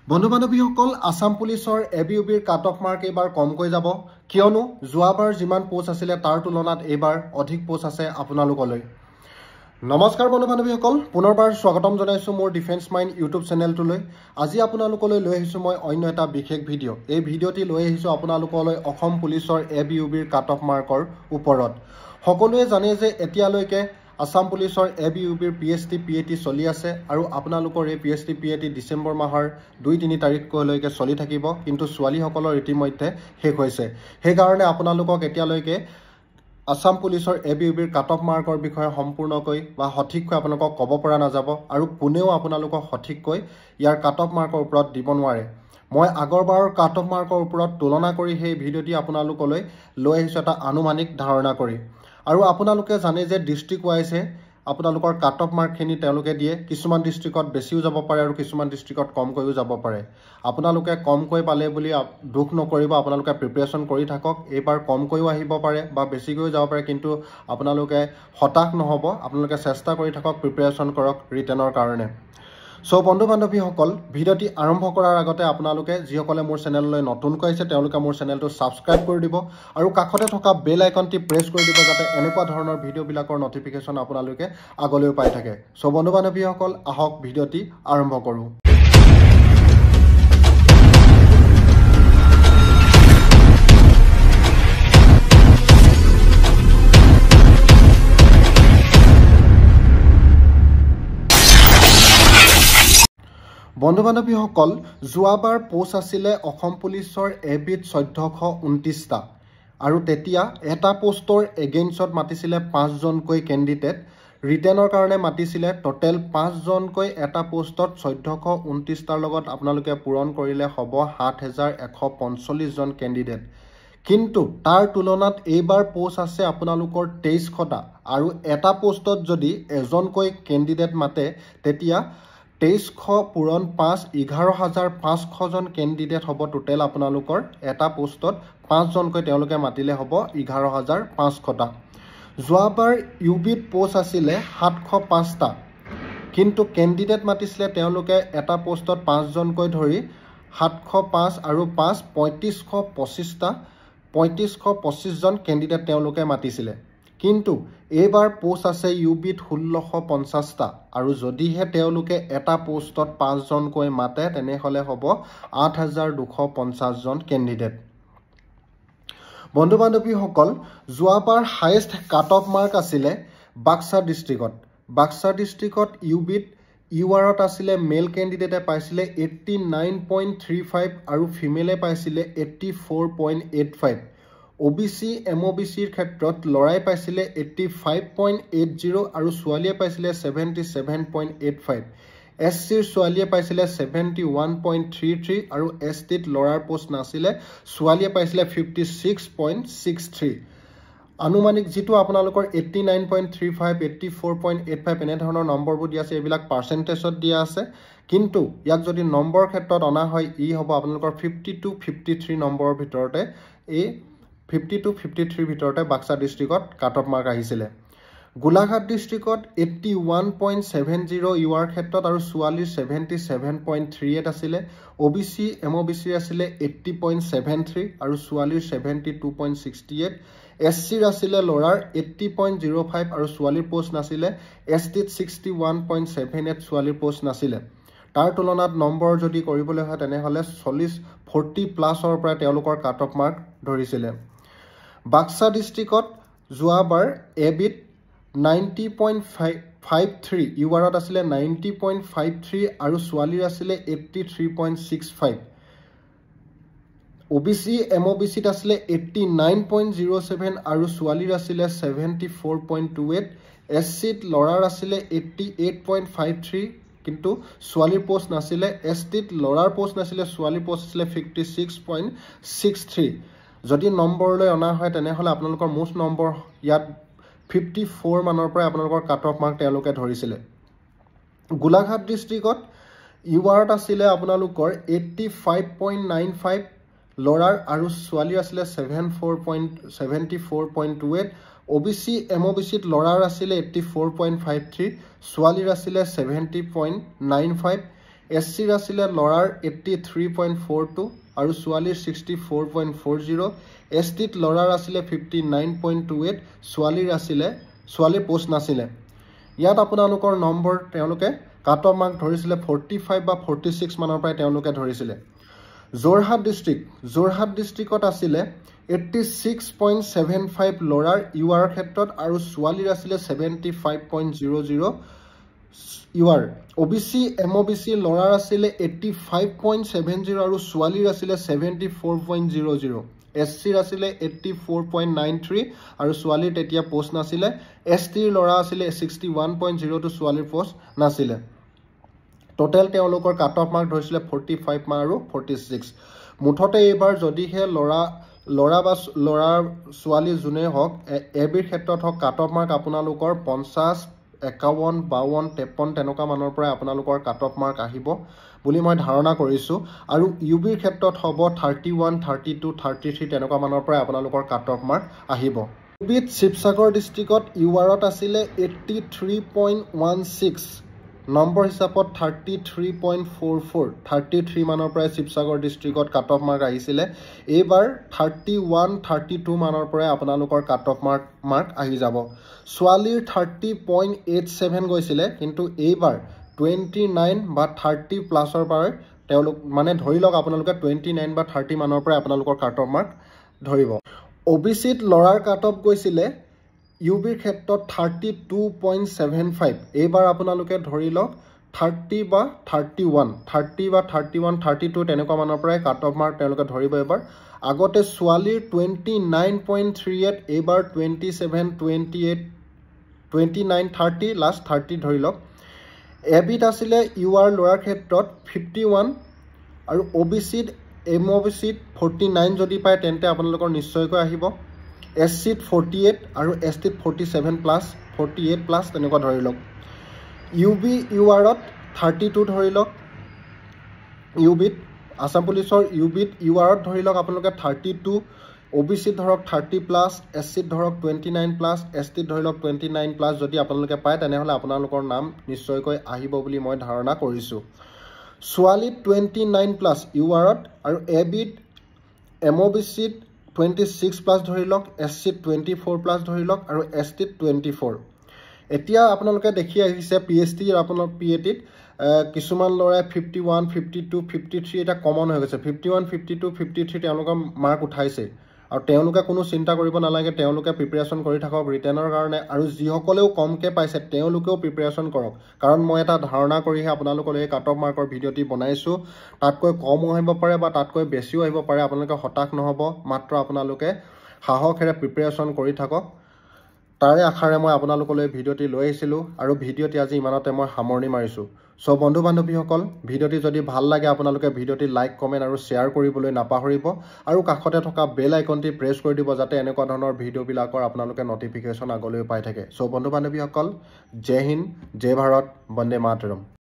বন্ধু বান্ধৱীসকল আসাম পুলিচৰ এবিউবিৰ cut off mark এইবাৰ কমকৈ যাব কিয়নো যোৱাবাৰ যিমান পোষ্ট আছিল তাৰ তুলনাত এইবাৰ অধিক পোষ্ট আছে আপোনালোকলৈ নমস্কাৰ বন্ধু বান্ধৱীসকল পুনৰবাৰ স্বাগতম জনাইছো মোৰ ডিফেন্স মাইণ্ড ইউটিউব চেনেলটোলৈ আজি আপোনালোকলৈ লৈ আহিছো মই অন্য এটা বিশেষ ভিডিঅ' এই ভিডিঅ'টি লৈ আহিছো আপোনালোকলৈ অসম পুলিচৰ এবিউবিৰ কাট অফ মাৰ্কৰ ওপৰত সকলোৱে জানে যে এতিয়ালৈকে আসাম পুলিচৰ এবিউবিৰ পিএছটি পিএটি চলি আছে আৰু আপোনালোকৰ এই পিএছটি পিএটি ডিসেম্বৰ মাহৰ 2-3 তাৰিখলৈকে চলি থাকিব কিন্তু ছোৱালীসকলৰ ইতিমধ্যে শেষ হৈছে সেই কাৰণে আপোনালোকক এতিয়ালৈকে আসাম পুলিচৰ এবিউবিৰ কাট অফ মাৰ্কৰ বিষয়ে সম্পূৰ্ণকৈ বা সঠিককৈ আপোনালোকক ক'ব পৰা নাযাব আৰু কোনেও আপোনালোকক সঠিককৈ ইয়াৰ কাট অফ মাৰ্কৰ ওপৰত দিব নোৱাৰে মই আগৰবাৰৰ কাট অফ মাৰ্কৰ ওপৰত তুলনা কৰি সেই ভিডিঅ'টি আপোনালোকলৈ লৈ আহিছো এটা আনুমানিক ধাৰণা কৰি আৰু আপোনালোকে জানে যে ডিস্ট্ৰিক্ট ওয়াইজে আপোনালোকৰ কাট অফ মাৰ্কখিনি তেওঁলোকে দিয়ে কিছুমান ডিস্ট্ৰিক্টত বেছিও যাব পাৰে আৰু কিছুমান ডিস্ট্ৰিক্টত কমকৈও যাব পাৰে আপোনালোকে কমকৈ পালে বুলি দুখ নকৰিব আপোনালোকে প্ৰিপাৰেচন কৰি থাকক এইবাৰ কমকৈও আহিব পাৰে বা বেছিকৈও যাব পাৰে কিন্তু আপোনালোকে হতাশ নহব আপোনালোকে চেষ্টা কৰি থাকক প্ৰিপাৰেচন কৰক ৰিটেনৰ কাৰণে সো বন্ধু বান্ধৱীসকল ভিডিঅ'টি আৰম্ভ কৰাৰ আগতে আপোনালোকে যিসকলে মোৰ চেনেললৈ নতুনকৈ আহিছে তেওঁলোকে মোৰ চেনেলটো সাবস্ক্ৰাইব কৰি দিব আৰু কাষতে থকা বেল আইকনটি প্ৰেছ কৰি দিব যাতে এনেকুৱা ধৰণৰ ভিডিঅ'বিলাকৰ নটিফিকেশ্যন আপোনালোকে আগলৈ পাই থাকে সো বন্ধু বান্ধৱীসকল আহক ভিডিঅ'টি আৰম্ভ কৰোঁ বন্ধু বান্ধৱীসকল যোৱাবাৰ পোষ্ট আছিলে অসম পুলিচৰ এবিট 1429টা আৰু তেতিয়া এটা পোষ্টৰ এগেইনষ্টত মাতিছিলে 5 জনকৈ ক্যান্ডিডেট ৰিটেনৰ কাৰণে মাতিছিলে টোটেল 5 জনকৈ এটা পোষ্টত 1429টাৰ লগত আপোনালোকে পূৰণ কৰিলে হ'ব 7145 জন ক্যান্ডিডেট কিন্তু তাৰ তুলনাত এইবাৰ পোষ্ট আছে আপোনালোকৰ 2300টা আৰু এটা পোষ্টত যদি এজনকৈ ক্যান্ডিডেট মাতে তেতিয়া 2300 পূৰণ 5 11500 জন ক্যান্ডিডেট হ'ব টোটেল আপোনালোকৰ এটা পোষ্টত 5 জনকৈ তেওঁলোকে মাতিলে হ'ব 11500টা যোৱাবাৰ ইউবিত পোষ্ট আছিলে 705টা কিন্তু ক্যান্ডিডেট মাতিছিলে তেওঁলোকে এটা পোষ্টত 5 জনকৈ ধৰি 705 আৰু 5 3525টা 3525 জন ক্যান্ডিডেট তেওঁলোকে মাতিছিলে কিন্তু এইবাৰ পোষ্ট আছে ইউবিত 1650টা আৰু যদিহে তেওঁলোকে এটা পোষ্টত 5 জনকৈ মাতে তেনে হলে হ'ব 8250 জন ক্যান্ডিডেট বন্ধু বান্ধৱীসকল যোৱাবাৰ হাইয়েষ্ট কাট অফ মাৰ্ক আছিলে বাক্সা ডিস্ট্ৰিক্টত ইউবিত ইউআৰত আছিলে মেল ক্যান্ডিডেটে পাইছিলে 89.35 আৰু ফিমেলে পাইছিলে 84.85 ওবিসি এমওবিসিৰ ক্ষেত্ৰত লৰাই পাইছিলে 85.80 আৰু ছোৱালীয়ে পাইছিলে 77.85 এসচিৰ ছোৱালীয়ে পাইছিলে 71.33 আৰু এসটিত লৰাৰ পোষ্ট নাছিলে ছোৱালীয়ে পাইছিলে 56.63 আনুমানিক যেটো আপোনালোকৰ 89.35 84.85 এনে ধৰণৰ নম্বৰবোৰ দিয়া আছে এইবিলাক পাৰ্সেন্টেজত দিয়া আছে কিন্তু ইয়াক যদি নম্বৰ ক্ষেত্ৰত অনা হয় ই হ'ব আপোনালোকৰ 50 to 53 নম্বৰৰ ভিতৰতে এই 50 to 53 ভিতৰতে বাক্সা ডিস্ট্ৰিক্টত কাট অফ মাৰ্ক আহিছিলে গোলাঘাট ডিস্ট্ৰিক্টত 81.70 ইউআৰ ক্ষেত্ৰত আৰু ছোৱালীৰ 77.38 আছিলে ওবিসি এমওবিসি আছিলে 80.73 আৰু ছোৱালীৰ 72.68 এসচিৰ আছিলে লৰাৰ 80.05 আৰু ছোৱালীৰ পোষ্ট নাছিলে এসটিত 61.78 ছোৱালীৰ পোষ্ট নাছিলে তাৰ তুলনাত নম্বৰ যদি কৰিবলৈ হয় তেনে হলে 40 প্লাসৰ পৰা তেওঁলোকৰ কাট অফ মাৰ্ক ধৰিছিলে বাক্সা ডিস্ট্ৰিক্টত যোৱাবাৰ এবিট 90.53 ইউআৰত আছিলে 90.53 আৰু ছোৱালীৰ আছিলে 83.65 ওবিসি এমওবিসিত আছিলে 89.07 আৰু ছোৱালীৰ আছিলে 74.28 এসচিত লৰাৰ আছিলে 88.53 কিন্তু ছোৱালীৰ পোষ্ট নাছিলে এসটিত লৰাৰ পোষ্ট নাছিলে ছোৱালীৰ পোষ্ট আছিলে 56.63 যদি নম্বৰলৈ অনা হয় তেনে হলে আপোনালোকৰ মোষ্ট নম্বৰ ইয়াত 54 মানৰ পৰা আপোনালোকৰ কাট অফ মাৰ্ক তেওঁলোকে ধৰিছিলে গোলাঘাট ডিস্ট্ৰিক্টত ইউআৰত আছিলে আপোনালোকৰ 85.95 লৰাৰ আৰু ছোৱালীৰ আছিলে 74.28 ওবিসি এমওবিসিত লৰাৰ আছিলে 84.53 ছোৱালীৰ আছিলে 70.95 SCৰ আছিলে ল'ৰাৰ 83.42 আৰু ছোৱালীৰ 64.40 STত ল'ৰাৰ আছিলে 59.28 ছোৱালীৰ পোষ্ট নাছিলে ইয়াত আপোনালোকৰ নম্বৰ তেওঁলোকে কাট অফ মাৰ্ক ধৰিছিলে 45 বা 46 মানৰ পৰাই তেওঁলোকে ধৰিছিলে যোৰহাট ডিস্ট্ৰিক্টত আছিলে 86.75 ল'ৰাৰ UR ক্ষেত্ৰত আৰু ছোৱালীৰ আছিলে 75.00 UR OBC MOBC ল'ৰাৰ আছিলে 85.70 আৰু ছোৱালীৰ আছিলে 74.00 SCৰ আছিলে 84.93 আৰু ছোৱালীৰ তেতিয়া পোষ্ট নাছিলে STৰ ল'ৰা আছিলে 61.02 ছোৱালীৰ পোষ্ট নাছিলে টোটেল তেওঁলোকৰ কাট অফ মাৰ্ক ধৰিছিলে 45 আৰু 46 মুঠতে এইবাৰ যদিহে ল'ৰা বা ছোৱালী যোনে হওক এবিৰ ক্ষেত্ৰত হওক কাট অফ মাৰ্ক আপোনালোকৰ 50 51 52 53 তেনেকুৱা মানৰ পৰা আপোনালোকৰ কাট অফ মাৰ্ক আহিব বুলি মই ধাৰণা কৰিছো আৰু ইউবিৰ ক্ষেত্ৰত হ'ব 31 32 33 তেনেকুৱা মানৰ পৰা আপোনালোকৰ কাট অফ মাৰ্ক আহিব ইউবিত শিৱসাগৰ ডিস্ট্ৰিক্টত URত আছিলে 83.16 নম্বৰ হিচাপত 33.44 33 মানৰ পৰা শিৱসাগৰ ডিস্ট্ৰিক্টত কাট অফ মাৰ্ক আহিছিলে এইবাৰ 31 32 মানৰ পৰা আপোনালোকৰ কাট অফ মাৰ্ক আহি যাব ছোৱালীৰ 30.87 গৈছিলে কিন্তু এইবাৰ 29 বা 30 প্লাছৰ পৰা তেওঁলোক মানে ধৰি লওক আপোনালোকে 29 বা 30 মানৰ পৰা আপোনালোকৰ কাট অফ মাৰ্ক ধৰিব OBCত ল'ৰাৰ কাট অফ গৈছিলে ইউবিৰ ক্ষেত্ৰত 32.75 এইবাৰ আপোনালোকে ধৰি লওক 30 বা 31 32 তেনেকুৱা মানৰ পৰা কাট অফ মাৰ্ক তেওঁলোকে ধৰিব এবাৰ আগতে ছোৱালীৰ 29.38 এইবাৰ 27 28 29 30 লাষ্ট 30 ধৰি লওক এবিত আছিলে UR ল'ৰাৰ ক্ষেত্ৰত 51 আৰু OBCত MOBCত 49 যদি পায় তেন্তে আপোনালোকৰ নিশ্চয়কৈ আহিব SCত 48 আৰু STত 47 প্লাছ 48 প্লাছ তেনেকুৱা ধৰি লওক URত 32 ধৰি লওক ইউবিত আসাম পুলিচৰ ইউবিত URত ধৰি লওক আপোনালোকে 32 OBCত ধৰক 30 প্লাছ SCত ধৰক 29 প্লাছ STত ধৰি লওক 29 প্লাছ যদি আপোনালোকে পায় তেনেহ'লে আপোনালোকৰ নাম নিশ্চয়কৈ আহিব বুলি মই ধাৰণা কৰিছোঁ ছোৱালীত 29 প্লাছ URত আৰু এবিত MOBCত 26 প্লাছ ধৰি লওক SCত 24 প্লাছ ধৰি লওক আৰু STত 24 এতিয়া আপোনালোকে দেখি আহিছে PST আপোনাৰ PATত কিছুমান ল'ৰাই 51 52 53 এটা কমন হৈ গৈছে 51 52 53 তেওঁলোকৰ মাৰ্ক উঠাইছে আৰু তেওঁলোকে কোনো চিন্তা কৰিব নালাগে তেওঁলোকে প্ৰিপাৰেচন কৰি থাকক ৰিটেনৰ কাৰণে আৰু যিসকলেও কমকে পাইছে তেওঁলোকেও প্ৰিপাৰেচন কৰক কাৰণ মই এটা ধাৰণা কৰিহে আপোনালোকৰ এই কাট অফ মাৰ্কৰ ভিডিঅ'টি বনাইছো তাতকৈ কমও আহিব পাৰে বা তাতকৈ বেছিও আহিব পাৰে আপোনালোকে হতাশ নহব মাত্ৰ আপোনালোকে সাহসেৰে প্ৰিপাৰেচন কৰি থাকক তাৰে আশাৰে মই আপোনালোকলৈ ভিডিঅ'টি লৈ আহিছিলোঁ আৰু ভিডিঅ'টি আজি ইমানতে মই সামৰণি মাৰিছোঁ সো বন্ধু বান্ধৱীসকল ভিডিঅ'টি যদি ভাল লাগে আপোনালোকে ভিডিঅ'টি লাইক কমেণ্ট আৰু শ্বেয়াৰ কৰিবলৈ নাপাহৰিব আৰু কাষতে থকা বেল আইকনটি প্ৰেছ কৰি দিব যাতে এনেকুৱা ধৰণৰ ভিডিঅ'বিলাকৰ আপোনালোকে নটিফিকেশ্যন আগলৈ পাই থাকে সো বন্ধু বান্ধৱীসকল জয় হিন্দ জয় ভাৰত বন্দে মাতৰম